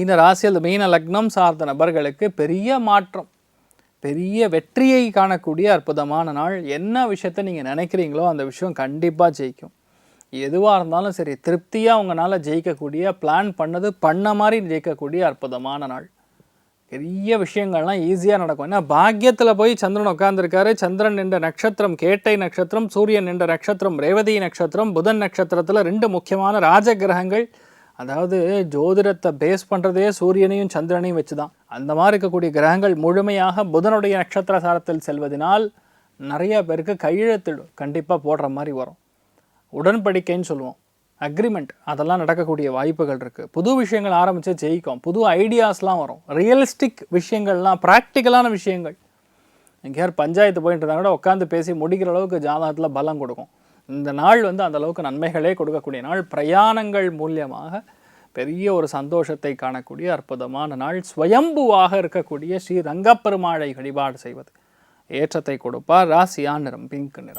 மீன ராசி அல்லது மீன லக்னம் சார்ந்த நபர்களுக்கு பெரிய மாற்றம், பெரிய வெற்றியை காணக்கூடிய அற்புதமான நாள். என்ன விஷயத்த நீங்கள் நினைக்கிறீங்களோ அந்த விஷயம் கண்டிப்பாக ஜெயிக்கும். எதுவாக இருந்தாலும் சரி, திருப்தியாக உங்களால் ஜெயிக்கக்கூடிய, பிளான் பண்ண மாதிரி ஜெயிக்கக்கூடிய அற்புதமான நாள். பெரிய விஷயங்கள்லாம் ஈஸியாக நடக்கும். ஏன்னா பாக்கியத்தில் போய் சந்திரன் உட்காந்துருக்காரு. சந்திரன் என்ற நட்சத்திரம் கேட்டை நட்சத்திரம், சூரியன் என்ற நட்சத்திரம் ரேவதி நட்சத்திரம், புதன் நட்சத்திரத்தில் 2 முக்கியமான ராஜ கிரகங்கள். அதாவது ஜோதிடத்தை பேஸ் பண்ணுறதே சூரியனையும் சந்திரனையும் வச்சு தான். அந்த மாதிரி இருக்கக்கூடிய கிரகங்கள் முழுமையாக புதனுடைய நட்சத்திர சாரத்தில் செல்வதனால் நிறைய பேருக்கு கையெழுத்து கண்டிப்பாக போடுற மாதிரி வரும். உடன்படிக்கைன்னு சொல்லுவோம், அக்ரிமெண்ட், அதெல்லாம் நடக்கக்கூடிய வாய்ப்புகள் இருக்குது. புது விஷயங்கள் ஆரம்பித்து ஜெயிக்கும், புது ஐடியாஸ்லாம் வரும், ரியலிஸ்டிக் விஷயங்கள்லாம், ப்ராக்டிக்கலான விஷயங்கள். எங்கேயார் பஞ்சாயத்து போயிட்டு இருந்தால் கூட உட்காந்து பேசி முடிக்கிற அளவுக்கு ஜாதகத்தில் பலம் கொடுக்கும். இந்த நாள் அந்த அளவுக்கு நன்மைகளே கொடுக்கக்கூடிய நாள். பிரயாணங்கள் மூலியமாக பெரிய ஒரு சந்தோஷத்தை காணக்கூடிய அற்புதமான நாள். ஸ்வயம்புவாக இருக்கக்கூடிய ஸ்ரீ ரங்கப்பெருமாளை வழிபாடு செய்வது ஏற்றத்தை கொடுப்பார். ராசியா நிறம் பிங்க் நிறம்.